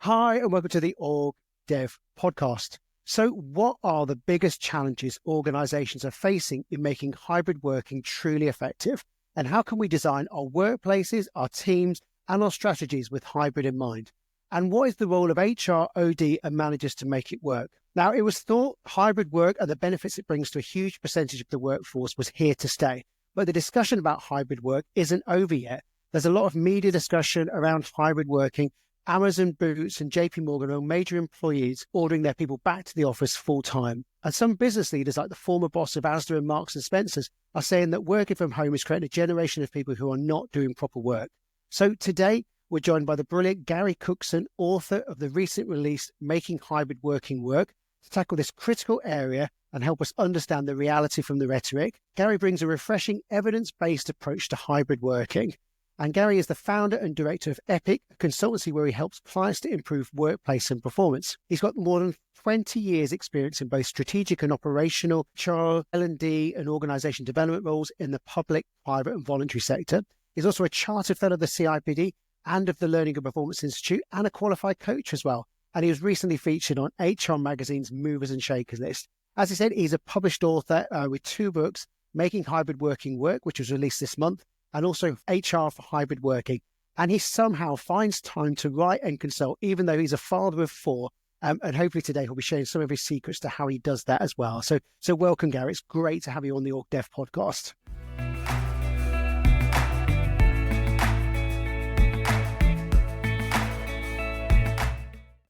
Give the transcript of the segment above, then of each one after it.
Hi, and welcome to the OrgDev Podcast. So what are the biggest challenges organizations are facing in making hybrid working truly effective? And how can we design our workplaces, our teams, and our strategies with hybrid in mind? And what is the role of HR, OD, and managers to make it work? Now, it was thought hybrid work and the benefits it brings to a huge percentage of the workforce was here to stay. But the discussion about hybrid work isn't over yet. There's a lot of media discussion around hybrid working. Amazon, Boots, and JP Morgan are major employees ordering their people back to the office full time. And some business leaders, like the former boss of Asda and Marks and Spencer's, are saying that working from home is creating a generation of people who are not doing proper work. So today, we're joined by the brilliant Gary Cookson, author of the recent release, Making Hybrid Working Work, to tackle this critical area and help us understand the reality from the rhetoric. Gary brings a refreshing, evidence-based approach to hybrid working. And Gary is the founder and director of Epic, a consultancy where he helps clients to improve workplace and performance. He's got more than 20 years experience in both strategic and operational, HR, L&D, and organization development roles in the public, private, and voluntary sector. He's also a chartered fellow of the CIPD and of the Learning and Performance Institute, and a qualified coach as well. And he was recently featured on HR Magazine's Movers and Shakers list. As I said, he's a published author with 2 books, Making Hybrid Working Work, which was released this month, and also HR for Hybrid Working. And he somehow finds time to write and consult, even though he's a father of 4. And hopefully today he'll be sharing some of his secrets to how he does that as well. So welcome, Gary. It's great to have you on the OrgDev podcast.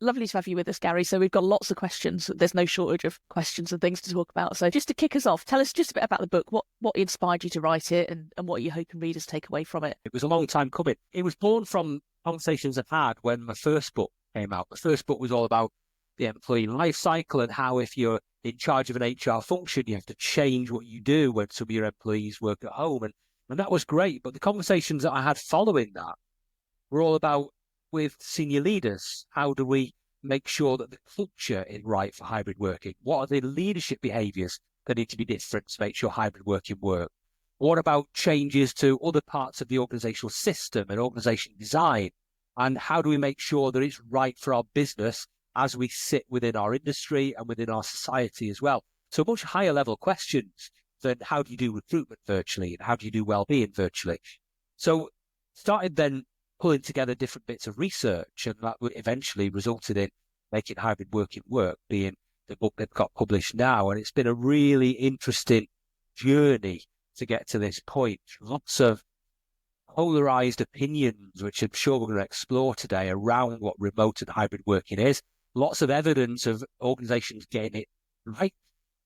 Lovely to have you with us, Gary. So we've got lots of questions. There's no shortage of questions and things to talk about. So just to kick us off, tell us just a bit about the book, what inspired you to write it and what you're hoping readers take away from it. It was a long time coming. It was born from conversations I've had when my first book came out. The first book was all about the employee life cycle and how if you're in charge of an HR function, you have to change what you do when some of your employees work at home. And that was great. But the conversations that I had following that were all about with senior leaders. How do we make sure that the culture is right for hybrid working? What are the leadership behaviours that need to be different to make sure hybrid working work? What about changes to other parts of the organisational system and organisation design? And how do we make sure that it's right for our business as we sit within our industry and within our society as well? So much higher level questions than how do you do recruitment virtually and how do you do well-being virtually? So started then pulling together different bits of research, and that eventually resulted in Making Hybrid Working Work being the book that got published now. And it's been a really interesting journey to get to this point. Lots of polarized opinions, which I'm sure we're going to explore today around what remote and hybrid working is. Lots of evidence of organizations getting it right,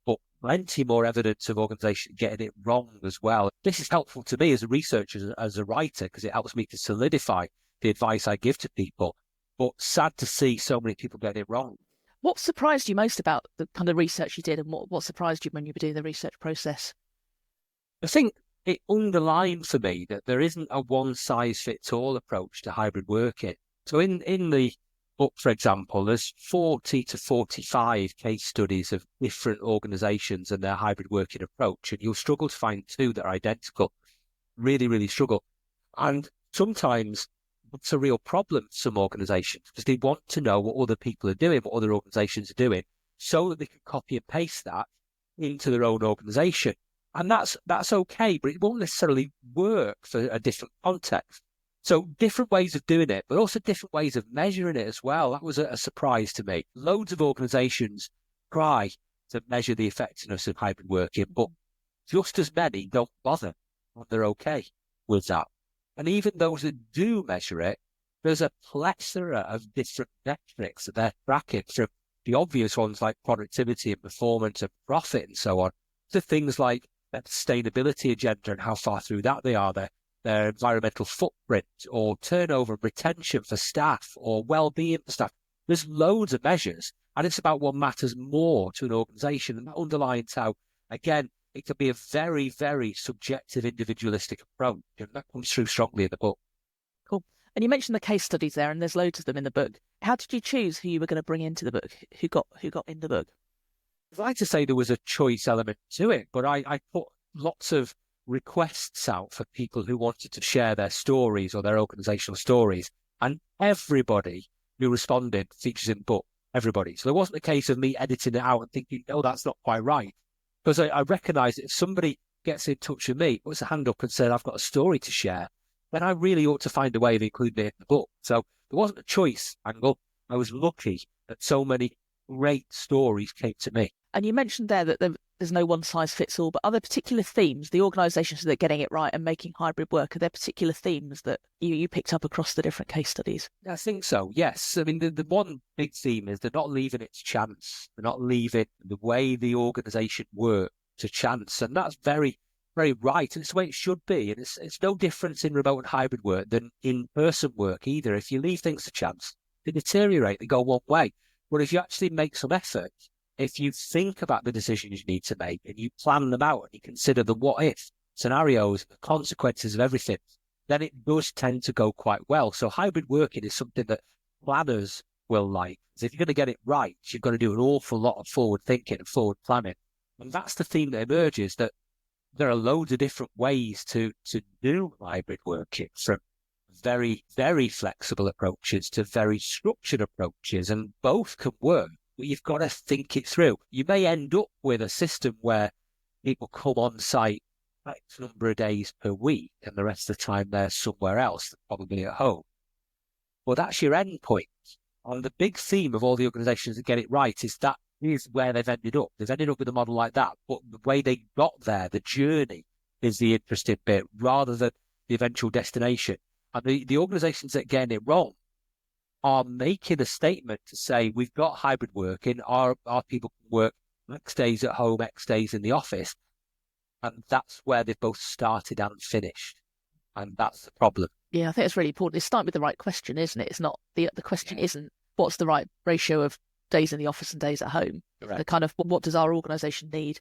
but plenty more evidence of organizations getting it wrong as well. This is helpful to me as a researcher, as a writer, because it helps me to solidify the advice I give to people. But sad to see so many people getting it wrong. What surprised you most about the kind of research you did, and what surprised you when you were doing the research process? I think it underlined for me that there isn't a one-size-fits-all approach to hybrid working. So in the book, for example, there's 40 to 45 case studies of different organizations and their hybrid working approach, and you'll struggle to find 2 that are identical. Really, really struggle. And sometimes it's a real problem for some organizations because they want to know what other people are doing, what other organizations are doing, so that they can copy and paste that into their own organization. And that's okay, but it won't necessarily work for a different context. So different ways of doing it, but also different ways of measuring it as well. That was a surprise to me. Loads of organizations try to measure the effectiveness of hybrid working, but just as many don't bother when they're okay with that. And even those that do measure it, there's a plethora of different metrics that they're tracking, from the obvious ones like productivity and performance and profit and so on, to things like their sustainability agenda and how far through that they are, their environmental footprint or turnover and retention for staff or well-being for staff. There's loads of measures, and it's about what matters more to an organisation. And that underlines how, again, it can be a very, very subjective, individualistic approach. And that comes through strongly in the book. Cool. And you mentioned the case studies there, and there's loads of them in the book. How did you choose who you were going to bring into the book? Who got in the book? I'd like to say there was a choice element to it, but I put lots of requests out for people who wanted to share their stories or their organisational stories. And everybody who responded, features in book, everybody. So there wasn't a case of me editing it out and thinking, oh, that's not quite right. Because I recognise that if somebody gets in touch with me, puts a hand up and said, I've got a story to share, then I really ought to find a way of including it in the book. So there wasn't a choice angle. I was lucky that so many great stories came to me. And you mentioned there that there's no one size fits all, but are there particular themes, the organisations that are getting it right and making hybrid work, are there particular themes that you picked up across the different case studies? I think so, yes. I mean, the one big theme is they're not leaving it to chance. They're not leaving the way the organisation works to chance. And that's very, very right. And it's the way it should be. And it's no difference in remote and hybrid work than in-person work either. If you leave things to chance, they deteriorate, they go one way. But if you actually make some effort, if you think about the decisions you need to make and you plan them out and you consider the what-if scenarios, the consequences of everything, then it does tend to go quite well. So hybrid working is something that planners will like. So if you're going to get it right, you've got to do an awful lot of forward thinking and forward planning. And that's the theme that emerges, that there are loads of different ways to do hybrid working, from very, very flexible approaches to very structured approaches, and both can work. But you've got to think it through. You may end up with a system where people come on site X number of days per week and the rest of the time they're somewhere else, probably at home. Well, that's your end point. And the big theme of all the organisations that get it right is that is where they've ended up. They've ended up with a model like that, but the way they got there, the journey, is the interesting bit rather than the eventual destination. And the organisations that get it wrong are making a statement to say, we've got hybrid working, our people can work X days at home, X days in the office. And that's where they've both started and finished. And that's the problem. Yeah, I think it's really important. It's starting with the right question, isn't it? It's not the question isn't what's the right ratio of days in the office and days at home. Correct. The kind of what does our organisation need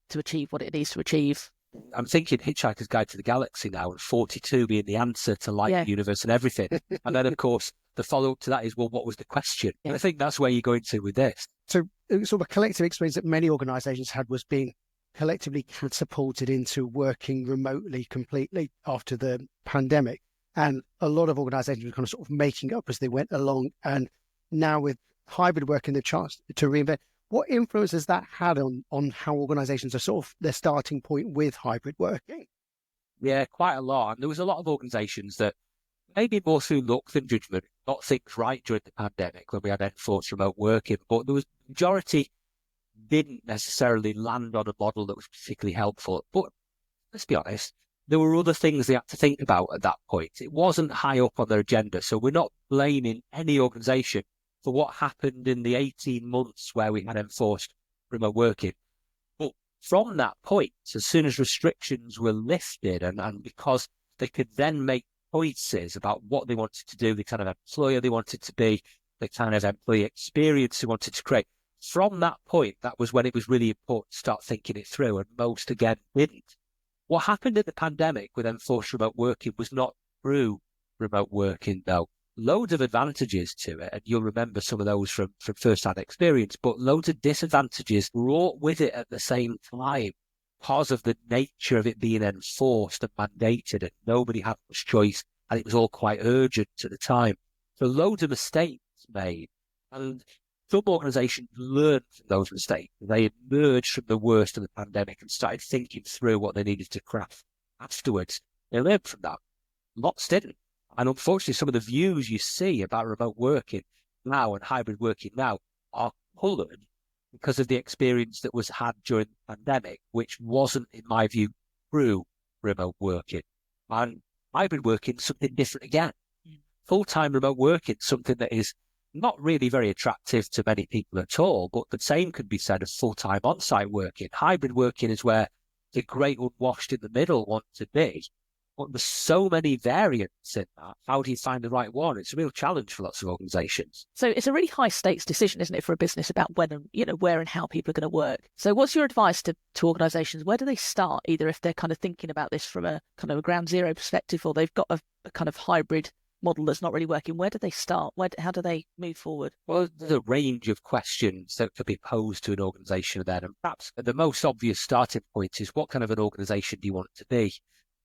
to achieve what it needs to achieve. I'm thinking Hitchhiker's Guide to the Galaxy now, and 42 being the answer to life, the universe and everything. And then, of course, the follow-up to that is, well, what was the question? And I think that's where you're going to with this. So sort of a collective experience that many organisations had was being collectively catapulted into working remotely completely after the pandemic. And a lot of organisations were kind of sort of making up as they went along. And now with hybrid work and the chance to reinvent, what influence has that had on how organisations are sort of their starting point with hybrid working? Yeah, quite a lot. And there was a lot of organisations that maybe more through luck than judgment got things right during the pandemic when we had enforced remote working. But there was majority didn't necessarily land on a model that was particularly helpful. But let's be honest, there were other things they had to think about at that point. It wasn't high up on their agenda. So we're not blaming any organisation for what happened in the 18 months where we had enforced remote working. But from that point, as soon as restrictions were lifted and because they could then make choices about what they wanted to do, the kind of employer they wanted to be, the kind of employee experience they wanted to create, from that point, that was when it was really important to start thinking it through, and most, again, didn't. What happened in the pandemic with enforced remote working was not through remote working, though. Loads of advantages to it, and you'll remember some of those from first-hand experience, but loads of disadvantages brought with it at the same time because of the nature of it being enforced and mandated, and nobody had much choice, and it was all quite urgent at the time. So loads of mistakes made, and some organisations learned from those mistakes. They emerged from the worst of the pandemic and started thinking through what they needed to craft afterwards. They learned from that. Lots didn't. And unfortunately, some of the views you see about remote working now and hybrid working now are coloured because of the experience that was had during the pandemic, which wasn't, in my view, through remote working. And hybrid working is something different again. Full-time remote working, something that is not really very attractive to many people at all, but the same could be said of full-time on-site working. Hybrid working is where the great unwashed in the middle want to be. But there's so many variants in that. How do you find the right one? It's a real challenge for lots of organisations. So it's a really high stakes decision, isn't it, for a business about when and where and how people are going to work. So what's your advice to organisations? Where do they start? Either if they're kind of thinking about this from a kind of a ground zero perspective, or they've got a kind of hybrid model that's not really working. Where do they start? How do they move forward? Well, there's a range of questions that could be posed to an organisation then. And perhaps the most obvious starting point is, what kind of an organisation do you want it to be?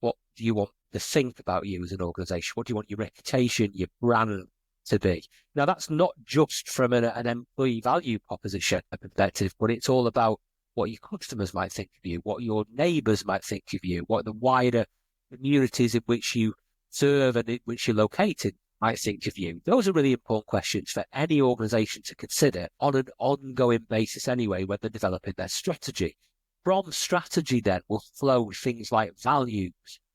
What do you want to think about you as an organisation? What do you want your reputation, your brand, to be. Now, that's not just from an employee value proposition perspective, but it's all about what your customers might think of you, what your neighbours might think of you, what the wider communities in which you serve and in which you're located might think of you. Those are really important questions for any organisation to consider on an ongoing basis anyway when they're developing their strategy. From strategy then will flow things like values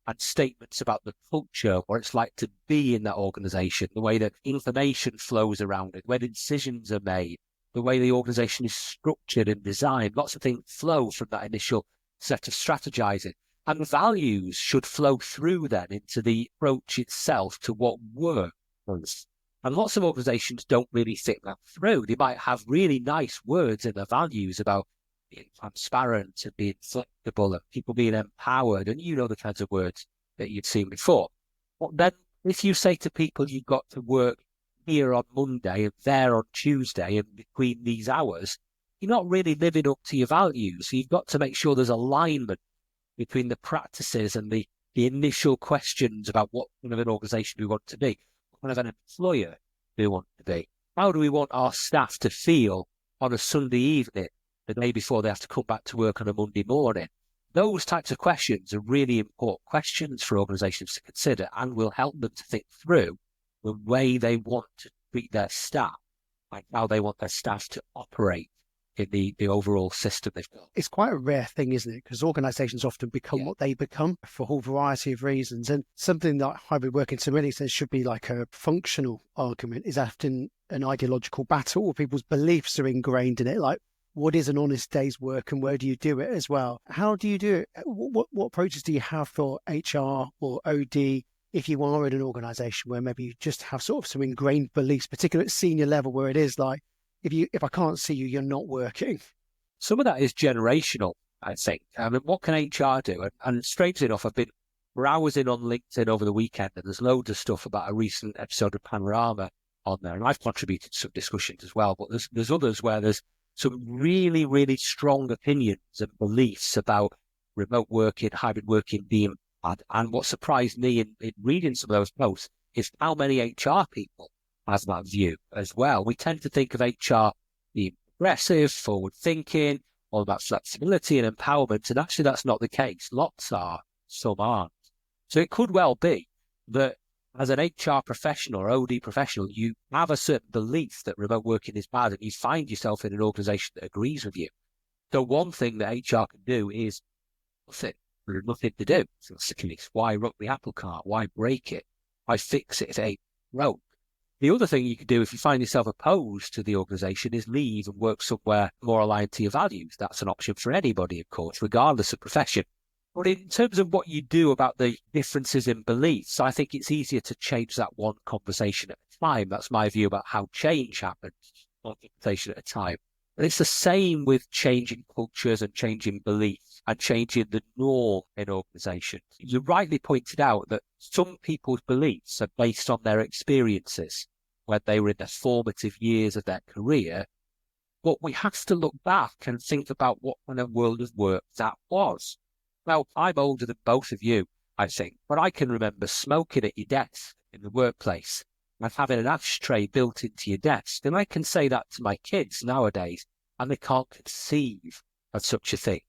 and statements about the culture, what it's like to be in that organisation, the way that information flows around it, where the decisions are made, the way the organisation is structured and designed. Lots of things flow from that initial set of strategizing. And values should flow through then into the approach itself to what work is. And lots of organisations don't really think that through. They might have really nice words in their values about being transparent and being flexible and people being empowered, and you know the kinds of words that you've seen before. But then if you say to people you've got to work here on Monday and there on Tuesday and between these hours, you're not really living up to your values. So you've got to make sure there's alignment between the practices and the initial questions about what kind of an organisation we want to be, what kind of an employer we want to be. How do we want our staff to feel on a Sunday evening, the day before they have to come back to work on a Monday morning? Those types of questions are really important questions for organisations to consider and will help them to think through the way they want to treat their staff, like how they want their staff to operate in the overall system they've got. It's quite a rare thing, isn't it? Because organisations often become what they become for a whole variety of reasons. And something like hybrid working to many extent should be like a functional argument is often an ideological battle where people's beliefs are ingrained in it. Like, what is an honest day's work and where do you do it as well? How do you do it? What approaches do you have for HR or OD if you are in an organisation where maybe you just have sort of some ingrained beliefs, particularly at senior level, where it is like, if I can't see you, you're not working? Some of that is generational, I think. I mean, what can HR do? And strangely enough, I've been browsing on LinkedIn over the weekend, and there's loads of stuff about a recent episode of Panorama on there, and I've contributed to some discussions as well. But there's others where there's some really, really strong opinions and beliefs about remote working, hybrid working being bad. And what surprised me in reading some of those posts is how many HR people have that view as well. We tend to think of HR being progressive, forward-thinking, all about flexibility and empowerment, and actually that's not the case. Lots are, some aren't. So it could well be that as an HR professional or OD professional, you have a certain belief that remote working is bad and you find yourself in an organisation that agrees with you. So one thing that HR can do is nothing. There's nothing to do. So that's the case. Why rock the apple cart? Why break it? Why fix it if it ain't broke? The other thing you could do if you find yourself opposed to the organisation is leave and work somewhere more aligned to your values. That's an option for anybody, of course, regardless of profession. But in terms of what you do about the differences in beliefs, I think it's easier to change that one conversation at a time. That's my view about how change happens, one conversation at a time. And it's the same with changing cultures and changing beliefs and changing the norm in organisations. You rightly pointed out that some people's beliefs are based on their experiences when they were in the formative years of their career. But we have to look back and think about what kind of world of work that was. Now, I'm older than both of you, I think, but I can remember smoking at your desk in the workplace and having an ashtray built into your desk. And I can say that to my kids nowadays, and they can't conceive of such a thing.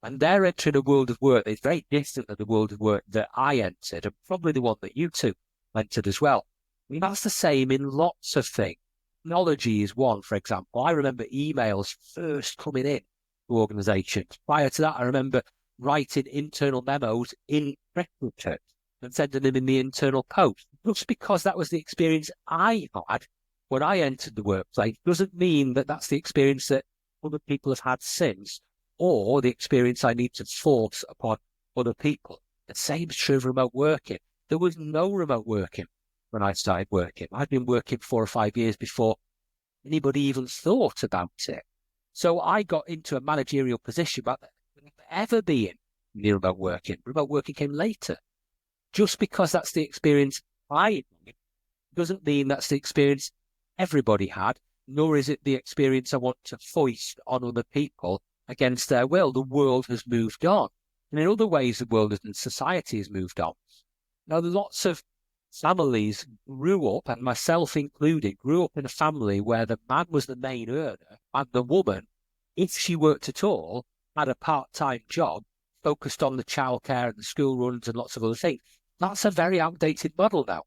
And they're entering a world of work that's very different than the world of work that I entered, and probably the one that you two entered as well. I mean, that's the same in lots of things. Technology is one, for example. I remember emails first coming in to organisations. Prior to that, I remember writing internal memos in records and sending them in the internal post. Just because that was the experience I had when I entered the workplace doesn't mean that that's the experience that other people have had since, or the experience I need to force upon other people. The same is true of remote working. There was no remote working when I started working. I'd been working 4 or 5 years before anybody even thought about it. So I got into a managerial position without ever being near remote working. Remote working came later. Just because that's the experience I had doesn't mean that's the experience everybody had, nor is it the experience I want to foist on other people against their will. The world has moved on. And in other ways, the world and society has moved on. Now, there's lots of families grew up, and myself included, grew up in a family where the man was the main earner and the woman, if she worked at all, had a part-time job focused on the childcare and the school runs and lots of other things. That's a very outdated model now.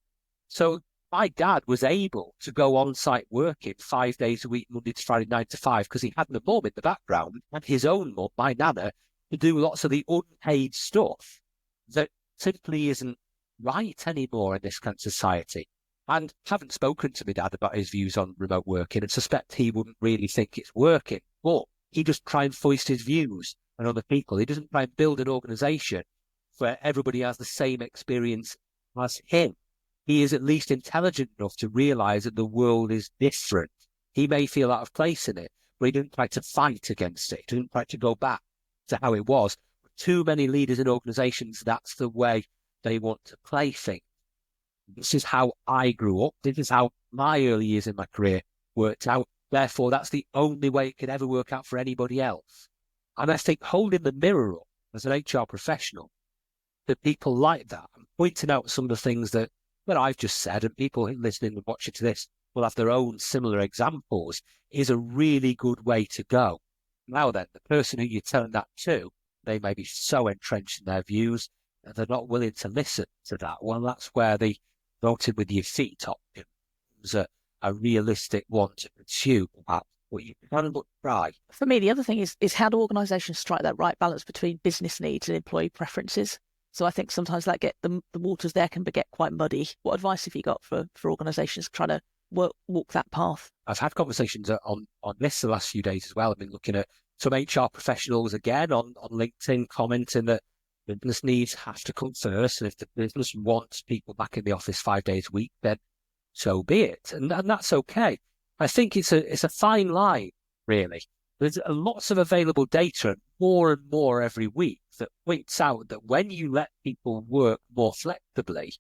So my dad was able to go on-site working 5 days a week, Monday to Friday, 9 to 5, because he had the mum in the background and his own mum, my nana, to do lots of the unpaid stuff that simply isn't right anymore in this kind of society. And haven't spoken to my dad about his views on remote working and suspect he wouldn't really think it's working. But he just try and foist his views on other people. He doesn't try and build an organisation where everybody has the same experience as him. He is at least intelligent enough to realise that the world is different. He may feel out of place in it, but he doesn't try to fight against it. He doesn't try to go back to how it was. Too many leaders in organisations, that's the way they want to play things. This is how I grew up. This is how my early years in my career worked out. Therefore, that's the only way it could ever work out for anybody else. And I think holding the mirror up as an HR professional to people like that and pointing out some of the things that I've just said, and people listening and watching to this will have their own similar examples, is a really good way to go. Now then, the person who you're telling that to, they may be so entrenched in their views that they're not willing to listen to that. Well, that's where the voting with your feet option is a realistic one to pursue, perhaps, but you can but try. For me, the other thing is how do organisations strike that right balance between business needs and employee preferences? So I think sometimes that the waters there can get quite muddy. What advice have you got for organisations trying to walk that path? I've had conversations on this the last few days as well. I've been looking at some HR professionals again on LinkedIn commenting that business needs have to come first. And if the business wants people back in the office 5 days a week, then so be it. And that's okay. I think it's a fine line, really. There's lots of available data, and more every week, that points out that when you let people work more flexibly,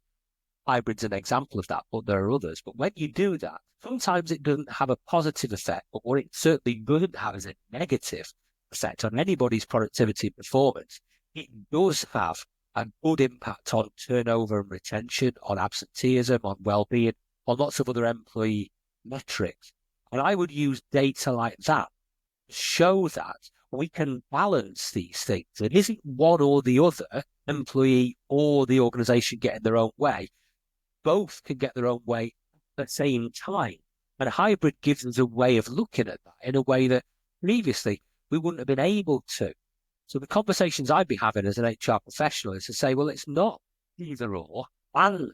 hybrid's an example of that, but there are others. But when you do that, sometimes it doesn't have a positive effect, but what it certainly doesn't have is a negative effect on anybody's productivity and performance. It does have a good impact on turnover and retention, on absenteeism, on well-being, on lots of other employee metrics. And I would use data like that to show that we can balance these things. It isn't one or the other, employee or the organisation getting their own way. Both can get their own way at the same time. And a hybrid gives us a way of looking at that in a way that previously we wouldn't have been able to. So the conversations I'd be having as an HR professional is to say, well, it's not either or. And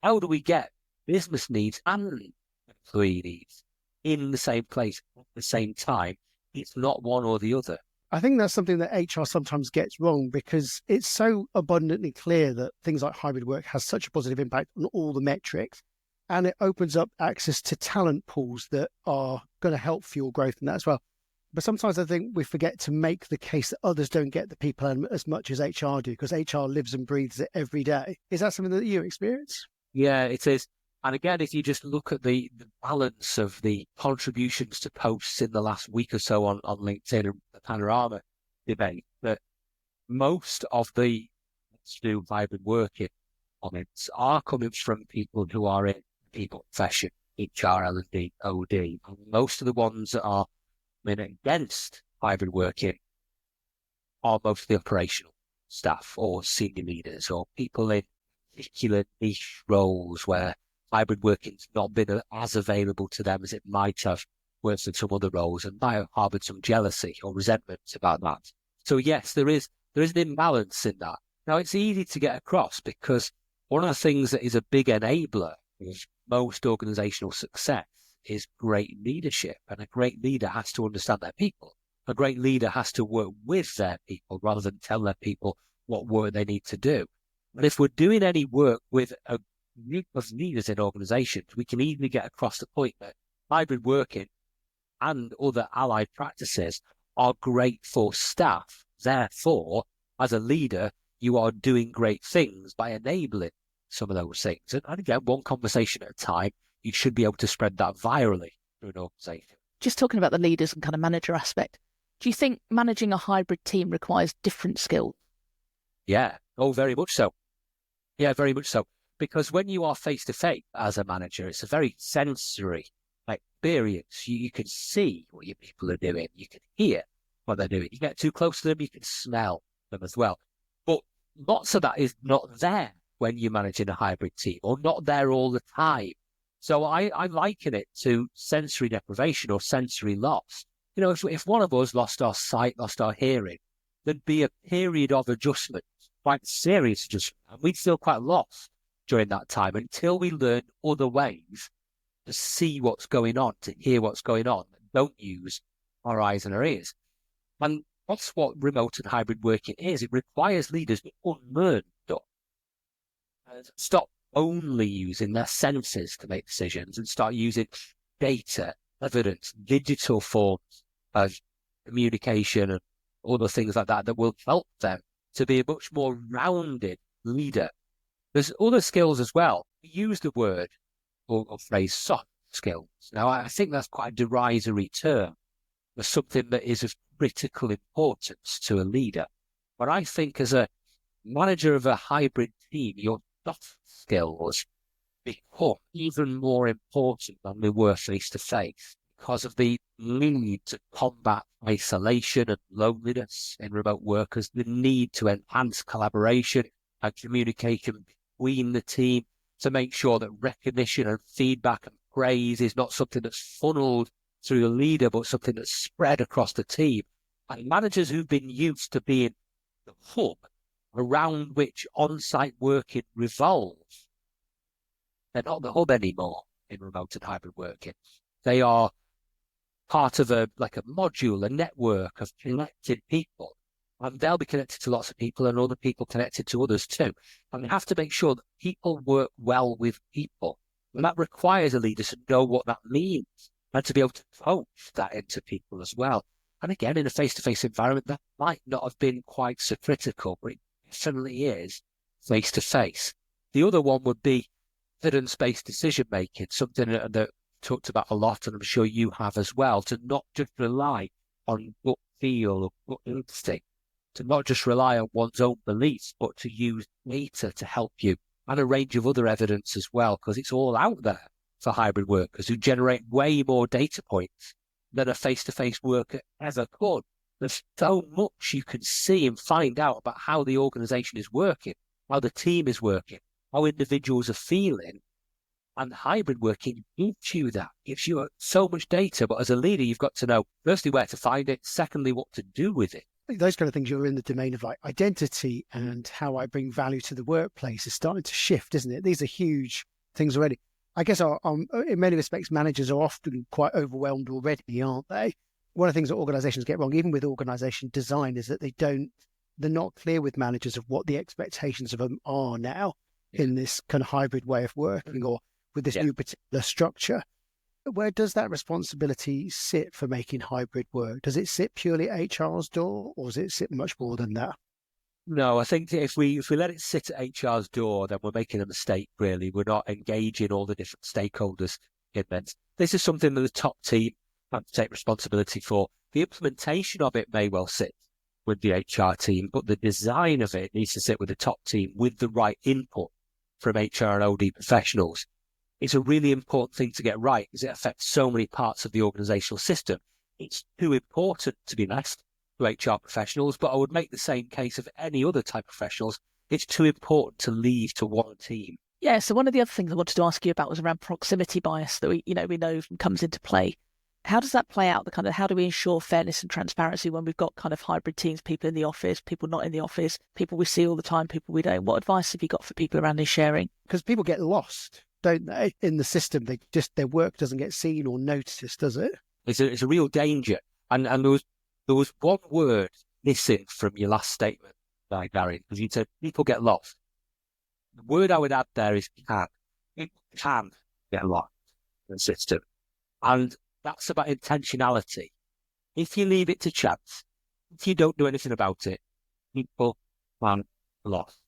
how do we get business needs and employee needs in the same place at the same time? It's not one or the other. I think that's something that HR sometimes gets wrong, because it's so abundantly clear that things like hybrid work has such a positive impact on all the metrics, and it opens up access to talent pools that are going to help fuel growth in that as well. But sometimes I think we forget to make the case that others don't get the people as much as HR do, because HR lives and breathes it every day. Is that something that you experience? Yeah, it is. And again, if you just look at the balance of the contributions to posts in the last week or so on LinkedIn and the Panorama debate, that most of the do hybrid working comments are coming from people who are in people profession, HR, L&D, OD. And most of the ones that are against hybrid working are mostly operational staff or senior leaders or people in particular niche roles where hybrid working's not been as available to them as it might have worked in some other roles, and might have harboured some jealousy or resentment about that. So yes, there is an imbalance in that. Now, it's easy to get across because one of the things that is a big enabler of most organisational success is great leadership, and a great leader has to understand their people. A great leader has to work with their people rather than tell their people what work they need to do. And if we're doing any work with a group of leaders in organisations, we can easily get across the point that hybrid working and other allied practices are great for staff. Therefore, as a leader, you are doing great things by enabling some of those things. And again, one conversation at a time, you should be able to spread that virally through an organisation. Just talking about the leaders and kind of manager aspect, do you think managing a hybrid team requires different skills? Yeah. Oh, very much so. Yeah, very much so. Because when you are face-to-face as a manager, it's a very sensory experience. You can see what your people are doing. You can hear what they're doing. You get too close to them, you can smell them as well. But lots of that is not there when you're managing a hybrid team, or not there all the time. So I liken it to sensory deprivation or sensory loss. You know, if one of us lost our sight, lost our hearing, there'd be a period of adjustment, quite serious adjustment, and we'd feel quite lost during that time until we learn other ways to see what's going on, to hear what's going on, and don't use our eyes and our ears. And that's what remote and hybrid working is. It requires leaders to unlearn stuff and stop only using their senses to make decisions and start using data, evidence, digital forms of communication and other things like that will help them to be a much more rounded leader. There's other skills as well. We use the word or phrase soft skills. Now, I think that's quite a derisory term for something that is of critical importance to a leader. But I think as a manager of a hybrid team, your soft skills become even more important than they were face-to-face because of the need to combat isolation and loneliness in remote workers, the need to enhance collaboration and communication between the team to make sure that recognition and feedback and praise is not something that's funneled through the leader, but something that's spread across the team. And managers who've been used to being the hub around which on-site working revolves, they're not the hub anymore in remote and hybrid working. They are part of a module, a network of connected people. And they'll be connected to lots of people and other people connected to others too. And we have to make sure that people work well with people. And that requires a leader to know what that means and to be able to coach that into people as well. And again, in a face-to-face environment, that might not have been quite so critical, but it definitely is face-to-face. The other one would be evidence-based decision-making, something that I've talked about a lot, and I'm sure you have as well, to not just rely on gut feel or gut instinct, to not just rely on one's own beliefs, but to use data to help you and a range of other evidence as well, because it's all out there for hybrid workers who generate way more data points than a face-to-face worker ever could. There's so much you can see and find out about how the organisation is working, how the team is working, how individuals are feeling. And hybrid working gives you that, gives you so much data. But as a leader, you've got to know, firstly, where to find it, secondly, what to do with it. Those kind of things, you're in the domain of identity and how I bring value to the workplace is starting to shift, isn't it? These are huge things already. I guess in many respects, managers are often quite overwhelmed already, aren't they? One of the things that organizations get wrong, even with organization design, is that they're not clear with managers of what the expectations of them are now in this kind of hybrid way of working or with this new particular structure. Where does that responsibility sit for making hybrid work? Does it sit purely at HR's door, or does it sit much more than that? No, I think if we let it sit at HR's door, then we're making a mistake, really. We're not engaging all the different stakeholders in this. This is something that the top team have to take responsibility for. The implementation of it may well sit with the HR team, but the design of it needs to sit with the top team with the right input from HR and OD professionals. It's a really important thing to get right because it affects so many parts of the organizational system. It's too important to be left to HR professionals, but I would make the same case of any other type of professionals. It's too important to leave to one team. Yeah, so one of the other things I wanted to ask you about was around proximity bias that we know comes into play. How does that play out? How do we ensure fairness and transparency when we've got kind of hybrid teams, people in the office, people not in the office, people we see all the time, people we don't? What advice have you got for people around this sharing? Because people get lost, don't they? In the system, their work doesn't get seen or noticed, does it? It's a real danger. And there was one word missing from your last statement, Gary, because you said people get lost. The word I would add there is can. People can get lost in the system. And that's about intentionality. If you leave it to chance, if you don't do anything about it, people can lost.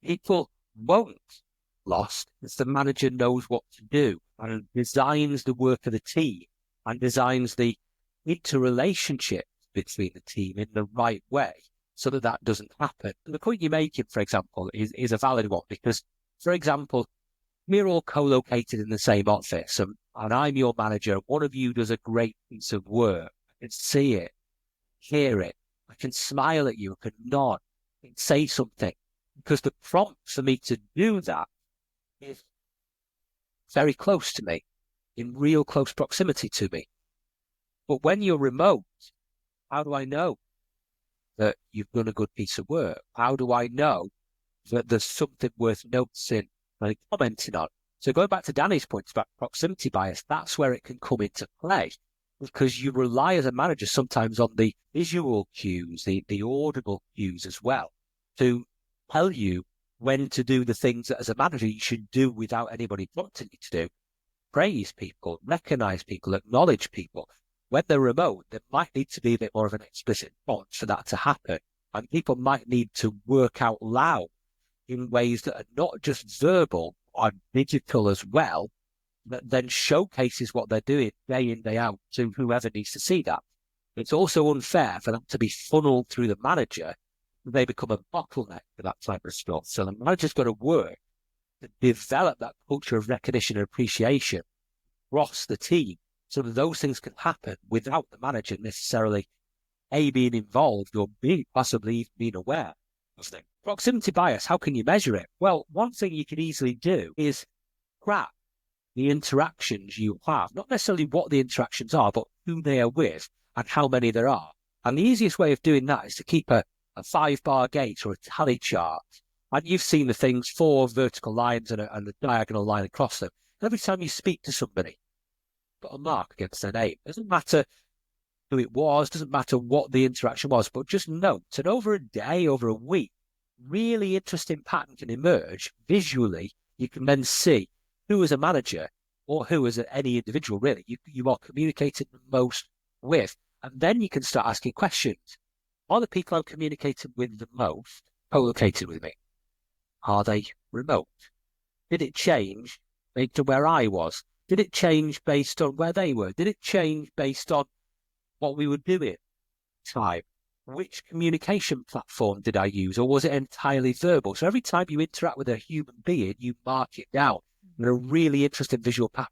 People won't lost if the manager knows what to do and designs the work of the team and designs the interrelationship between the team in the right way so that doesn't happen. And the point you're making, for example, is a valid one, because For example, we're all co-located in the same office and I'm your manager. One of you does a great piece of work. I can see it, hear it. I can smile at you. I can nod. I can say something. Because the prompt for me to do that is very close to me, in real close proximity to me. But when you're remote, how do I know that you've done a good piece of work? How do I know that there's something worth noticing and commenting on? So going back to Danny's points about proximity bias, that's where it can come into play, because you rely as a manager sometimes on the visual cues, the audible cues as well, to tell you when to do the things that as a manager you should do without anybody prompting you to do. Praise people, recognize people, acknowledge people. When they're remote, there might need to be a bit more of an explicit prompt for that to happen. And people might need to work out loud in ways that are not just verbal, are digital as well, that then showcases what they're doing day in, day out to whoever needs to see that. It's also unfair for that to be funneled through the manager. They become a bottleneck for that type of stuff. So the manager's got to work to develop that culture of recognition and appreciation across the team so that those things can happen without the manager necessarily being involved or possibly being aware of things. Proximity bias, how can you measure it? Well, one thing you can easily do is track the interactions you have, not necessarily what the interactions are, but who they are with and how many there are. And the easiest way of doing that is to keep a 5-bar gauge or a tally chart. And you've seen the things, 4 vertical lines and a diagonal line across them. And every time you speak to somebody, put a mark against their name. Doesn't matter who it was, doesn't matter what the interaction was, but just note. And over a day, over a week, really interesting pattern can emerge visually. You can then see who as a manager or who as any individual really you are communicating the most with. And then you can start asking questions. Are the people I'm communicating with the most co-located with me? Are they remote? Did it change based on where I was? Did it change based on where they were? Did it change based on what we were doing? Time. Which communication platform did I use? Or was it entirely verbal? So every time you interact with a human being, you mark it down. And a really interesting visual pattern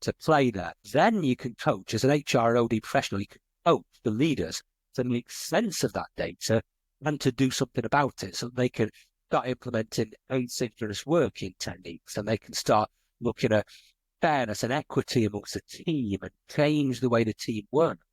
to play there. Then you can coach, as an HR and OD professional, you can coach the leaders to make sense of that data and to do something about it so they can start implementing asynchronous working techniques and they can start looking at fairness and equity amongst the team and change the way the team works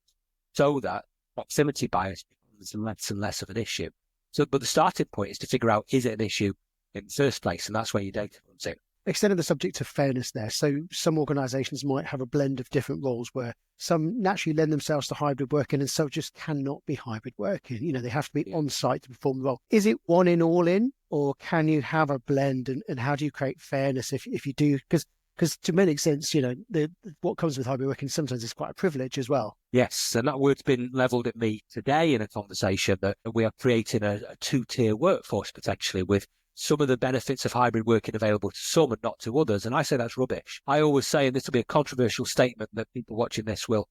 so that proximity bias becomes less and less of an issue. So, but the starting point is to figure out, is it an issue in the first place? And that's where your data comes in. Extending the subject of fairness there. So some organisations might have a blend of different roles where some naturally lend themselves to hybrid working and some just cannot be hybrid working. You know, they have to be on site to perform the role. Is it one in, all in, or can you have a blend? And how do you create fairness if you do? Because to many extents, you know, what comes with hybrid working sometimes is quite a privilege as well. Yes, and that word's been levelled at me today in a conversation that we are creating a 2-tier workforce potentially with some of the benefits of hybrid working available to some and not to others. And I say that's rubbish. I always say, and this will be a controversial statement that people watching this will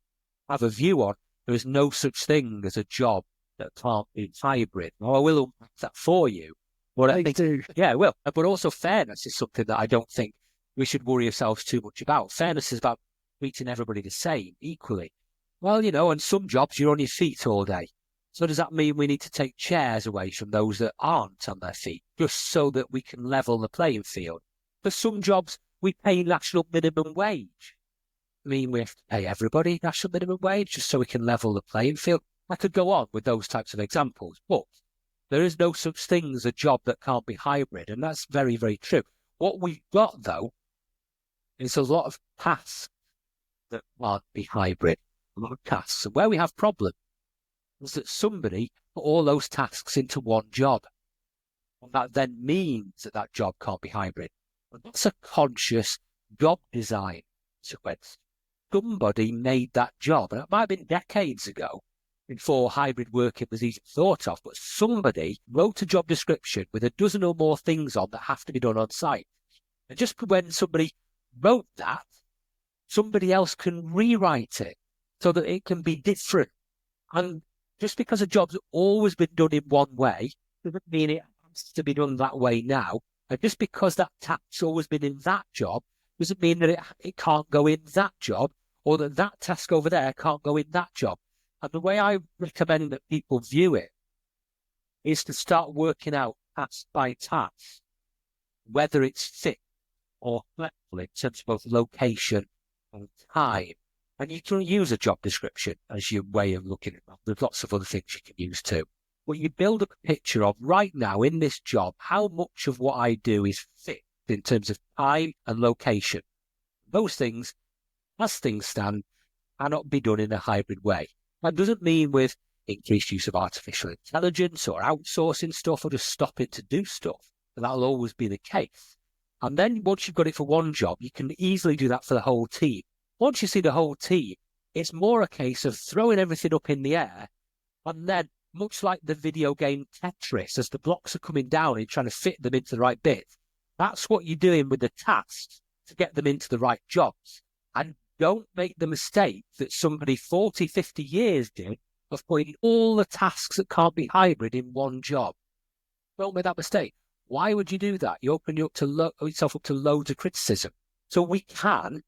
have a view on, there is no such thing as a job that can't be hybrid. Now, I will unpack that for you. But I think, do. Yeah, I will. But also fairness is something that I don't think we should worry ourselves too much about. Fairness is about treating everybody the same, equally. Well, you know, on some jobs, you're on your feet all day. So does that mean we need to take chairs away from those that aren't on their feet, just so that we can level the playing field? For some jobs, we pay national minimum wage. I mean, we have to pay everybody national minimum wage just so we can level the playing field. I could go on with those types of examples, but there is no such thing as a job that can't be hybrid, and that's very, very true. What we've got, though, is a lot of tasks that can't be hybrid, a lot of tasks. And where we have problems is that somebody put all those tasks into one job. And that then means that job can't be hybrid. And that's a conscious job design sequence. Somebody made that job, and it might have been decades ago before hybrid working was even thought of, but somebody wrote a job description with a dozen or more things on that have to be done on site. And just when somebody wrote that, somebody else can rewrite it so that it can be different. And just because a job's always been done in one way doesn't mean it has to be done that way now. And just because that task's always been in that job doesn't mean that it can't go in that job, or that that task over there can't go in that job. And the way I recommend that people view it is to start working out task by task whether it's fit or flexible in terms of both location and time. And you can use a job description as your way of looking at it. There's lots of other things you can use too. But you build up a picture of right now in this job, how much of what I do is fit in terms of time and location. Those things, as things stand, cannot be done in a hybrid way. That doesn't mean with increased use of artificial intelligence or outsourcing stuff or just stopping to do stuff. But that'll always be the case. And then once you've got it for one job, you can easily do that for the whole team. Once you see the whole team, it's more a case of throwing everything up in the air, and then much like the video game Tetris, as the blocks are coming down and trying to fit them into the right bits, that's what you're doing with the tasks to get them into the right jobs. And don't make the mistake that somebody 40, 50 years did of putting all the tasks that can't be hybrid in one job. Don't make that mistake. Why would you do that? You open yourself up to loads of criticism. So we can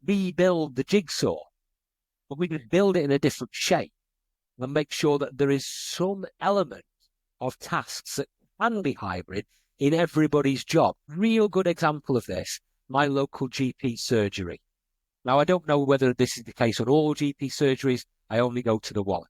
rebuild the jigsaw, but we can build it in a different shape and make sure that there is some element of tasks that can be hybrid in everybody's job. Real good example of this, my local GP surgery. Now, I don't know whether this is the case on all GP surgeries. I only go to the one.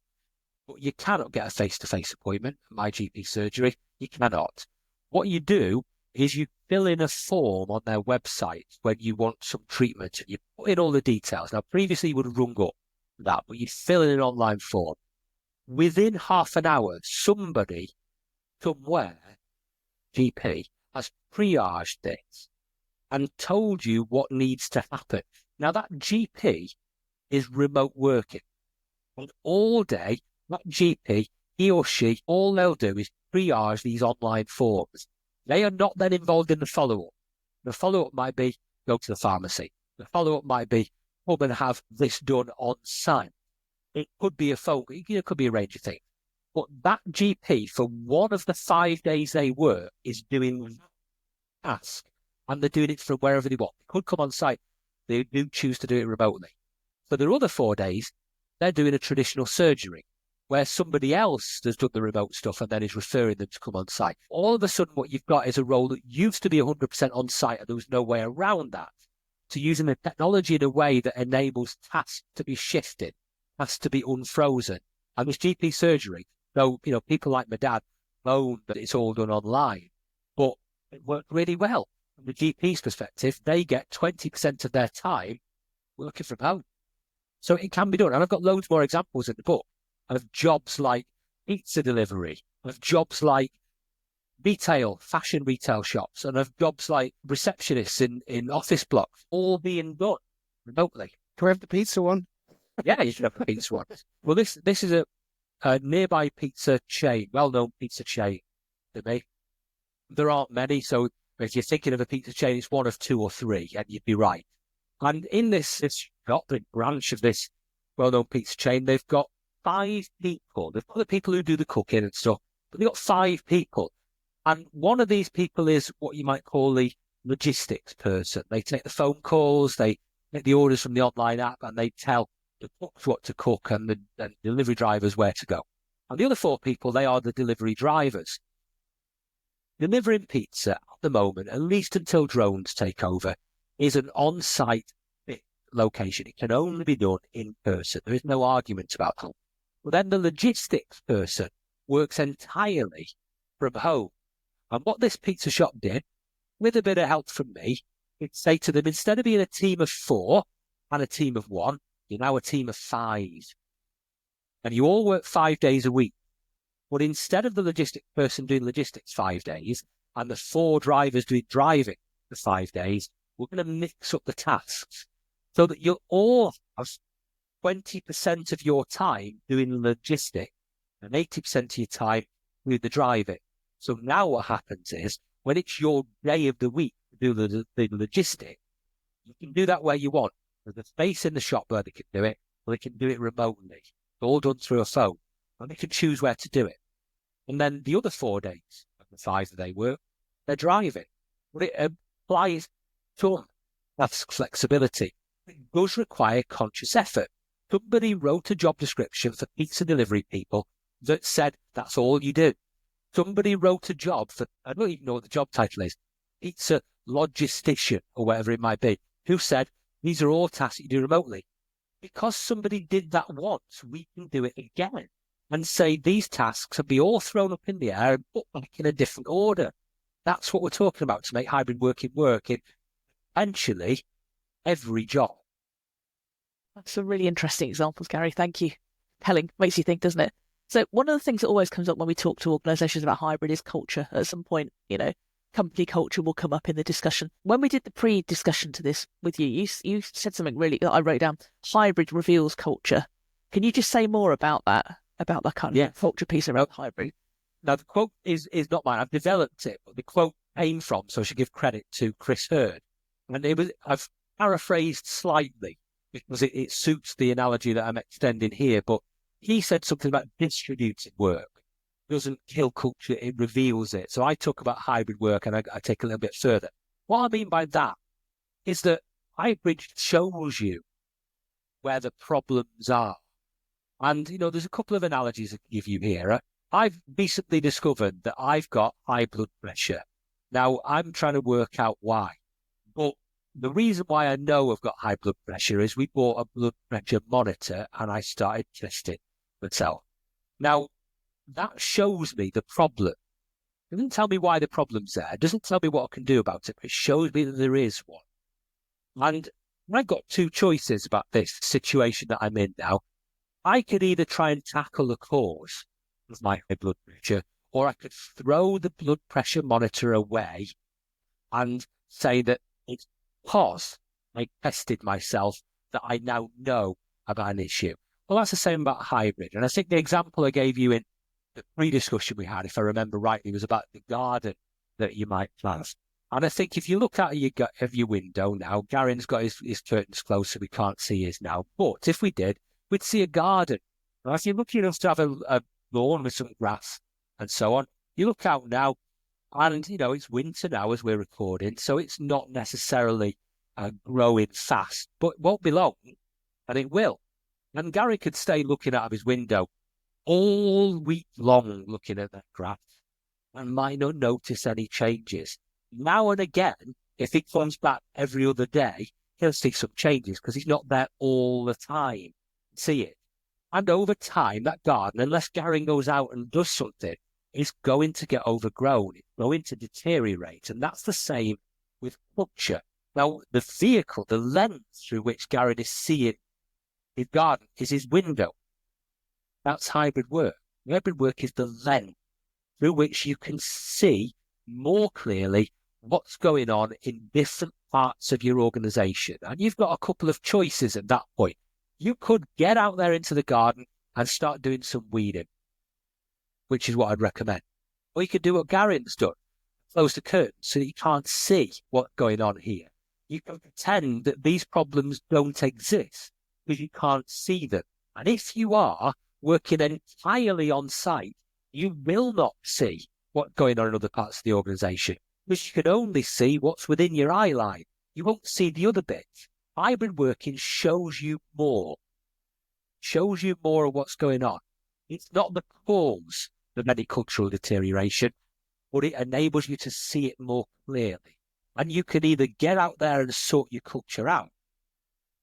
But you cannot get a face-to-face appointment at my GP surgery. You cannot. What you do is you fill in a form on their website when you want some treatment. You put in all the details. Now, previously you would have rung up that, but you fill in an online form. Within half an hour, somebody somewhere, GP, has triaged this and told you what needs to happen. Now, that GP is remote working. And all day, that GP, he or she, all they'll do is triage these online forms. They are not then involved in the follow-up. The follow-up might be go to the pharmacy. The follow-up might be come and have this done on site. It could be a phone, it could be a range of things. But that GP, for one of the 5 days they work, is doing that task. And they're doing it from wherever they want. They could come on site. They do choose to do it remotely. For the other 4 days, they're doing a traditional surgery where somebody else has done the remote stuff and then is referring them to come on site. All of a sudden, what you've got is a role that used to be 100% on site and there was no way around that. To using the technology in a way that enables tasks to be shifted, tasks to be unfrozen. And this GP surgery, though, people like my dad moan that it's all done online, but it worked really well. From the GP's perspective, they get 20% of their time working from home. So it can be done. And I've got loads more examples in the book of jobs like pizza delivery, of jobs like fashion retail shops, and of jobs like receptionists in office blocks, all being done remotely. Can we have the pizza one? Yeah, you should have the pizza one. Well, this is a nearby pizza chain, well-known pizza chain to me. There aren't many, so if you're thinking of a pizza chain, it's one of 2 or 3, and you'd be right. And in this shop, the branch of this well-known pizza chain, they've got 5 people. They've got the people who do the cooking and stuff, but they've got 5 people. And one of these people is what you might call the logistics person. They take the phone calls, they make the orders from the online app, and they tell the cooks what to cook and the delivery drivers where to go. And the other 4 people, they are the delivery drivers. Delivering pizza at the moment, at least until drones take over, is an on-site location. It can only be done in person. There is no argument about that. But then the logistics person works entirely from home. And what this pizza shop did, with a bit of help from me, is say to them, instead of being a team of 4 and a team of 1, you're now a team of 5. And you all work 5 days a week. But instead of the logistics person doing logistics 5 days and the 4 drivers doing driving for 5 days, we're going to mix up the tasks so that you'll all have 20% of your time doing logistics and 80% of your time doing the driving. So now what happens is when it's your day of the week to do the logistics, you can do that where you want. There's a space in the shop where they can do it, or they can do it remotely. It's all done through a phone, and they can choose where to do it. And then the other 4 days of the 5 that they work, they're driving. but it applies some task flexibility. It does require conscious effort. Somebody wrote a job description for pizza delivery people that said that's all you do. Somebody wrote a job for, I don't even know what the job title is, pizza logistician or whatever it might be, who said these are all tasks you do remotely. Because somebody did that once, we can do it again and say these tasks will be all thrown up in the air and put back in a different order. That's what we're talking about to make hybrid working work in eventually every job. That's some really interesting examples, Gary. Thank you. Telling, makes you think, doesn't it? So one of the things that always comes up when we talk to organisations about hybrid is culture. At some point, company culture will come up in the discussion. When we did the pre-discussion to this with you, you said something really that I wrote down. Hybrid reveals culture. Can you just say more about that kind of culture piece around hybrid? Now, the quote is not mine. I've developed it, but the quote came from, so I should give credit to Chris Hurd. And I've paraphrased slightly because it suits the analogy that I'm extending here. But he said something about distributed work. It doesn't kill culture, it reveals it. So I talk about hybrid work and I take a little bit further. What I mean by that is that hybrid shows you where the problems are. And, there's a couple of analogies I can give you here. I've recently discovered that I've got high blood pressure. Now, I'm trying to work out why. But the reason why I know I've got high blood pressure is we bought a blood pressure monitor and I started testing myself. Now, that shows me the problem. It doesn't tell me why the problem's there. It doesn't tell me what I can do about it, but it shows me that there is one. And I've got two choices about this situation that I'm in now. I could either try and tackle the cause of my high blood pressure, or I could throw the blood pressure monitor away and say that it's because I tested myself that I now know about an issue. Well, that's the same about hybrid. And I think the example I gave you in the pre-discussion we had, if I remember rightly, was about the garden that you might plant. And I think if you look out of your window now, Garen's got his curtains closed so we can't see his now. But if we did, we'd see a garden. Now, if you're lucky enough to have a lawn with some grass and so on, you look out now and, it's winter now as we're recording, so it's not necessarily growing fast, but it won't be long, and it will. And Gary could stay looking out of his window all week long looking at that grass and might not notice any changes. Now and again, if he comes back every other day, he'll see some changes because he's not there all the time. See it. And over time, that garden, unless Gary goes out and does something, is going to get overgrown. It's going to deteriorate. And that's the same with culture. Now, the vehicle, the lens through which Gary is seeing his garden is his window. That's hybrid work. Hybrid work is the lens through which you can see more clearly what's going on in different parts of your organisation. And you've got a couple of choices at that point. You could get out there into the garden and start doing some weeding, which is what I'd recommend. Or you could do what Garen's done, close the curtains so that you can't see what's going on here. You can pretend that these problems don't exist because you can't see them. And if you are working entirely on site, you will not see what's going on in other parts of the organisation because you can only see what's within your eye line. You won't see the other bits. Hybrid working shows you more of what's going on. It's not the cause of any cultural deterioration, but it enables you to see it more clearly. And you can either get out there and sort your culture out,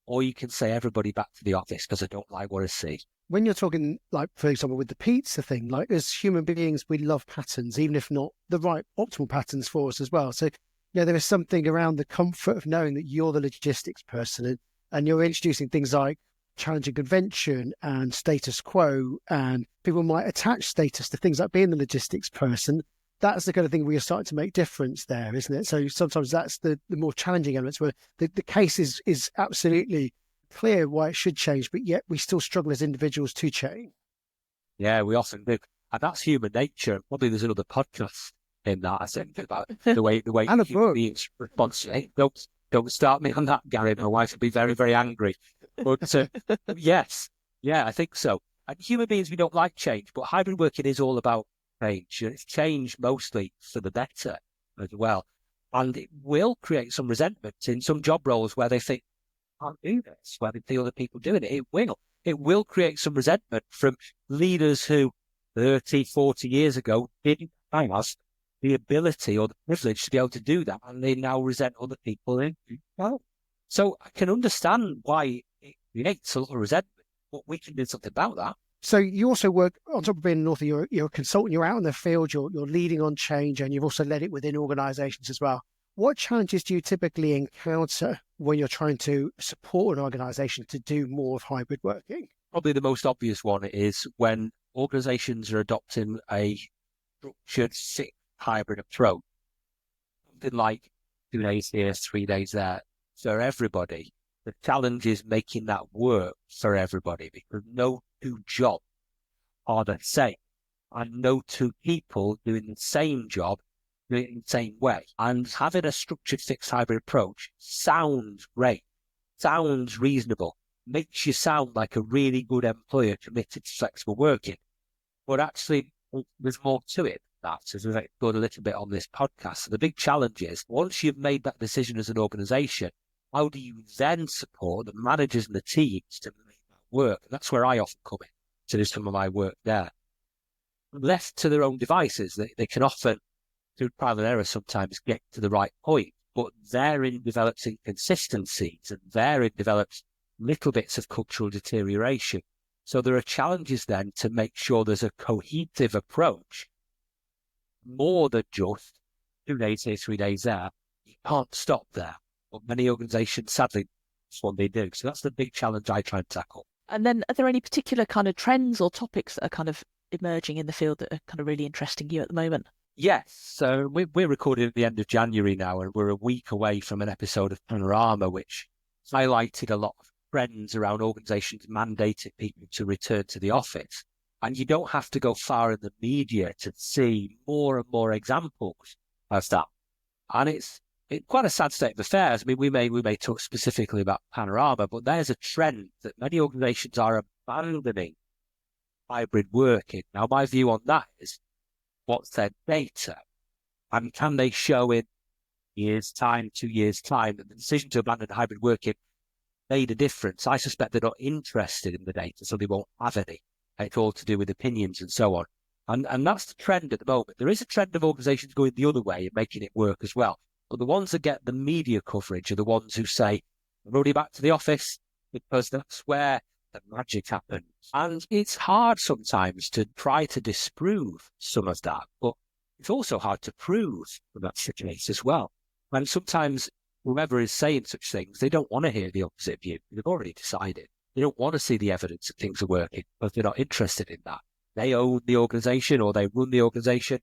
or you can say everybody back to the office because I don't like what I see. When you're talking, like, for example, with the pizza thing, like as human beings, we love patterns, even if not the right optimal patterns for us as well. So, there is something around the comfort of knowing that you're the logistics person and you're introducing things like challenging convention and status quo, and people might attach status to things like being the logistics person. That's the kind of thing where you're starting to make difference there, isn't it? So sometimes that's the more challenging elements where the case is absolutely clear why it should change, but yet we still struggle as individuals to change. Yeah, we often do. And that's human nature. Probably there's another podcast in that, I think, about the way and a book. Beings response. Hey, don't start me on that, Gary. My wife would be very, very angry. But yes, I think so. And human beings, we don't like change, but hybrid working is all about change. And it's change mostly for the better as well. And it will create some resentment in some job roles where they think, I can't do this, where they see other people doing it. It will. It will create some resentment from leaders who 30, 40 years ago didn't have the ability or the privilege to be able to do that. And they now resent other people. Well, so I can understand why it creates a lot of resentment, but we can do something about that. So you also work, on top of being an author, you're a consultant, you're out in the field, you're leading on change, and you've also led it within organizations as well. What challenges do you typically encounter when you're trying to support an organization to do more of hybrid working? Probably the most obvious one is when organizations are adopting a structured fixed hybrid approach, something like 2 days here, 3 days there, for everybody. The challenge is making that work for everybody, because no two jobs are the same, and no two people doing the same job do it in the same way. And having a structured fixed hybrid approach sounds great, sounds reasonable, makes you sound like a really good employer committed to flexible working. But actually, there's more to it than that, as we've explored a little bit on this podcast. So the big challenge is, once you've made that decision as an organisation, how do you then support the managers and the teams to make that work? And that's where I often come in to do some of my work there. Left to their own devices, they can often, through trial and error, sometimes get to the right point, but therein develops inconsistencies, and therein develops little bits of cultural deterioration. So there are challenges then to make sure there's a cohesive approach, more than just 2 days here, 3 days there. You can't stop there. But many organisations, sadly, that's what they do. So that's the big challenge I try and tackle. And then are there any particular kind of trends or topics that are kind of emerging in the field that are kind of really interesting you at the moment? Yes. So we're recording at the end of January now, and we're a week away from an episode of Panorama, which highlighted a lot of trends around organisations mandating people to return to the office. And you don't have to go far in the media to see more and more examples of that. And it's quite a sad state of affairs. I mean, we may talk specifically about Panorama, but there's a trend that many organisations are abandoning hybrid working. Now, my view on that is, what's their data? And can they show in years' time, 2 years' time, that the decision to abandon hybrid working made a difference? I suspect they're not interested in the data, so they won't have any. It's all to do with opinions and so on. And that's the trend at the moment. There is a trend of organisations going the other way and making it work as well. But the ones that get the media coverage are the ones who say, I'm already back to the office, because that's where the magic happens. And it's hard sometimes to try to disprove some of that, but it's also hard to prove that that's the case as well. And sometimes whoever is saying such things, they don't want to hear the opposite view. They've already decided. They don't want to see the evidence that things are working, because they're not interested in that. They own the organisation or they run the organisation.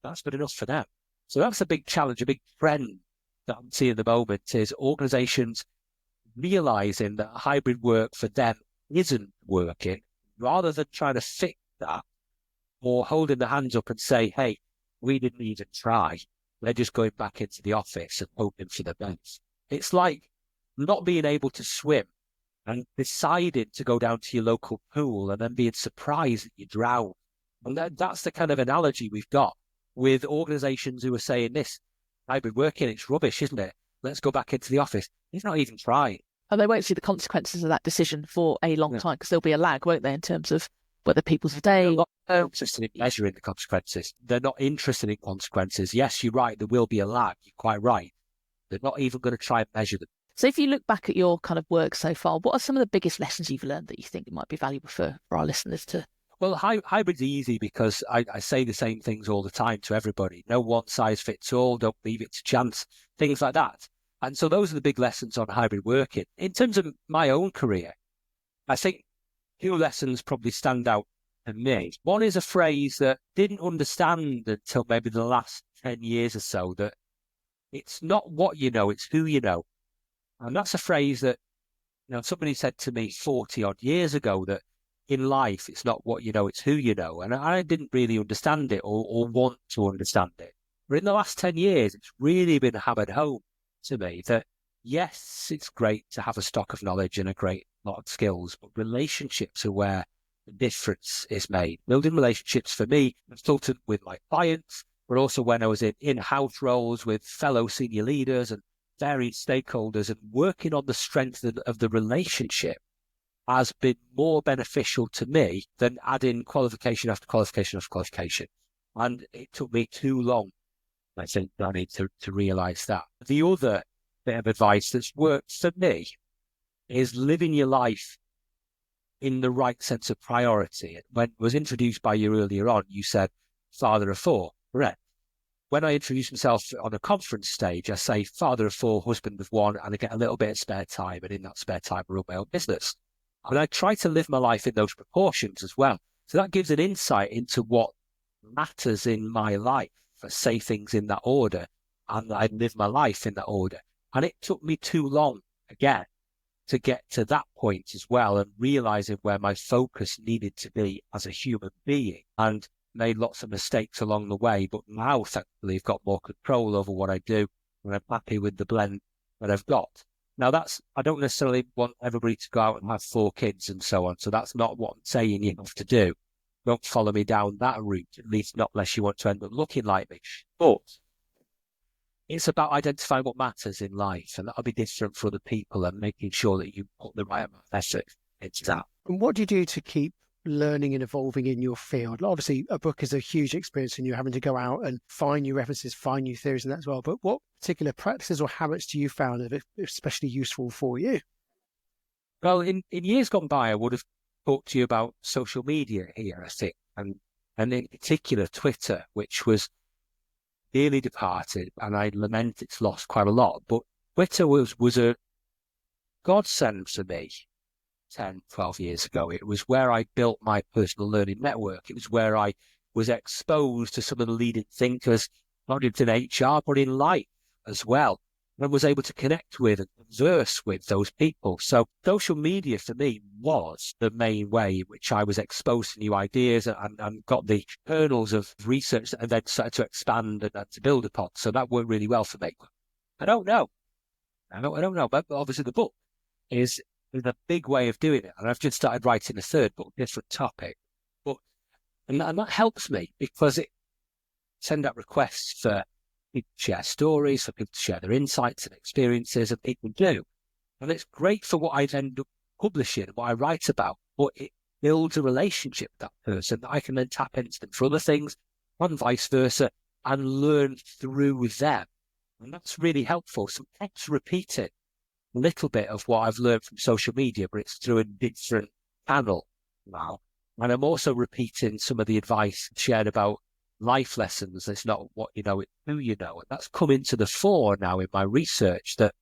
That's good enough for them. So that's a big challenge, a big trend that I'm seeing at the moment, is organisations realising that hybrid work for them isn't working, rather than trying to fix that or holding their hands up and say, hey, we didn't even try. They're just going back into the office and hoping for the best. It's like not being able to swim and deciding to go down to your local pool and then being surprised that you drown. And that's the kind of analogy we've got with organisations who are saying this, hybrid working, it's rubbish, isn't it? Let's go back into the office. It's not even trying. And they won't see the consequences of that decision for a long time, because there'll be a lag, won't there, in terms of whether people's day... They're not interested in measuring the consequences. They're not interested in consequences. Yes, you're right, there will be a lag. You're quite right. They're not even going to try and measure them. So if you look back at your kind of work so far, what are some of the biggest lessons you've learned that you think might be valuable for our listeners to... Well, hybrid's easy because I say the same things all the time to everybody. No one size fits all, don't leave it to chance, things like that. And so those are the big lessons on hybrid working. In terms of my own career, I think 2 lessons probably stand out to me. One is a phrase that I didn't understand until maybe the last 10 years or so, that it's not what you know, it's who you know. And that's a phrase that, somebody said to me 40 odd years ago, that in life, it's not what you know, it's who you know. And I didn't really understand it or want to understand it. But in the last 10 years, it's really been hammered home to me that, yes, it's great to have a stock of knowledge and a great lot of skills, but relationships are where the difference is made. Building relationships for me, consultant with my clients, but also when I was in-house roles with fellow senior leaders and varied stakeholders, and working on the strength of the relationship has been more beneficial to me than adding qualification after qualification after qualification. And it took me too long, I think, Danny, to realise that. The other bit of advice that's worked for me is living your life in the right sense of priority. When it was introduced by you earlier on, you said father of four, correct? When I introduce myself on a conference stage, I say father of four, husband of one, and I get a little bit of spare time. And in that spare time, I run my own business. And I try to live my life in those proportions as well. So that gives an insight into what matters in my life. I say things in that order, and I live my life in that order. And it took me too long, again, to get to that point as well, and realizing where my focus needed to be as a human being, and made lots of mistakes along the way. But now, thankfully, I've got more control over what I do, and I'm happy with the blend that I've got. Now, I don't necessarily want everybody to go out and have 4 kids and so on. So that's not what I'm saying you have to do. Don't follow me down that route, at least not unless you want to end up looking like me. But it's about identifying what matters in life, and that'll be different for other people, and making sure that you put the right amount of effort into that. And what do you do to keep learning and evolving in your field? Obviously, a book is a huge experience, and you're having to go out and find new references, find new theories and that as well. But what particular practices or habits do you found that are especially useful for you? Well, in years gone by, I would have talked to you about social media here, I think, and in particular Twitter, which was dearly departed, and I lament its loss quite a lot. But Twitter was a godsend for me 10, 12 years ago. It was where I built my personal learning network. It was where I was exposed to some of the leading thinkers, not just in HR, but in life as well, and was able to connect with and converse with those people. So social media for me was the main way in which I was exposed to new ideas and got the kernels of research and then started to expand and to build upon. So that worked really well for me. I don't know, but obviously the book is a big way of doing it. And I've just started writing a third book, different topic. And that helps me because it send out requests for people to share stories, for people to share their insights and experiences, and people do. And it's great for what I end up publishing, what I write about, but it builds a relationship with that person that I can then tap into them for other things, and vice versa, and learn through them. And that's really helpful. So perhaps repeating a little bit of what I've learned from social media, but it's through a different channel now. And I'm also repeating some of the advice shared about life lessons. It's not what you know, it's who you know. And that's come into the fore now in my research, that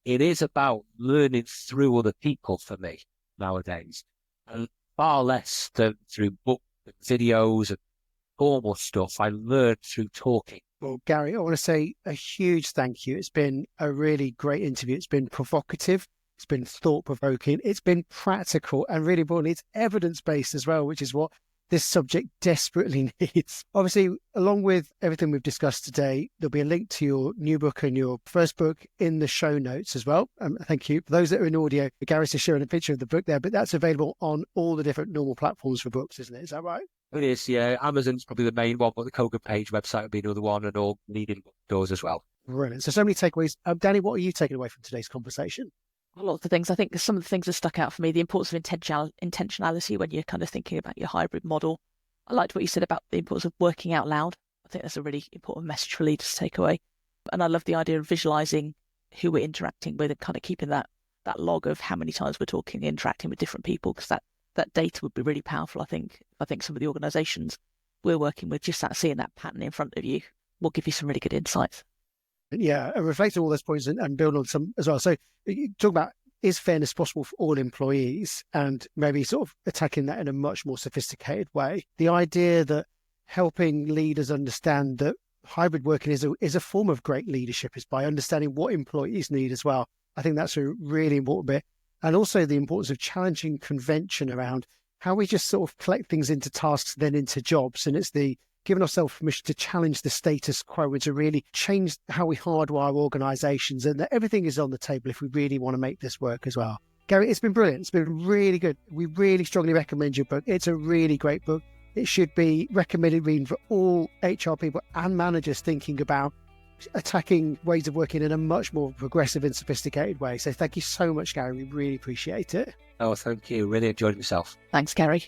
it is about learning through other people for me nowadays, and far less than through books and videos and formal stuff. I learn through talking. Well, Gary, I want to say a huge thank you. It's been a really great interview. It's been provocative. It's been thought-provoking. It's been practical, and really important. It's evidence-based as well, which is what this subject desperately needs. Obviously, along with everything we've discussed today, there'll be a link to your new book and your first book in the show notes as well. Thank you. For those that are in audio, Gary's just showing a picture of the book there, but that's available on all the different normal platforms for books, isn't it? Is that right? It is, yeah. Amazon's probably the main one, but the Kogan Page website would be another one, and all leading bookstores as well. Brilliant. So many takeaways. Danny, what are you taking away from today's conversation? A lot of the things. I think some of the things that stuck out for me, the importance of intentionality when you're kind of thinking about your hybrid model. I liked what you said about the importance of working out loud. I think that's a really important message for leaders to take away. And I love the idea of visualizing who we're interacting with and kind of keeping that log of how many times we're talking, interacting with different people, because that data would be really powerful. I think some of the organisations we're working with, just that seeing that pattern in front of you will give you some really good insights. Yeah, and reflecting all those points and build on some as well. So you talk about, is fairness possible for all employees, and maybe sort of attacking that in a much more sophisticated way. The idea that helping leaders understand that hybrid working is a form of great leadership is by understanding what employees need as well. I think that's a really important bit. And also the importance of challenging convention around how we just sort of collect things into tasks, then into jobs. And it's the giving ourselves permission to challenge the status quo and to really change how we hardwire organisations, and that everything is on the table if we really want to make this work as well. Gary, it's been brilliant. It's been really good. We really strongly recommend your book. It's a really great book. it should be recommended reading for all HR people and managers thinking about attacking ways of working in a much more progressive and sophisticated way. So thank you so much, Gary. We really appreciate it. Oh, thank you. Really enjoyed myself. Thanks, Gary.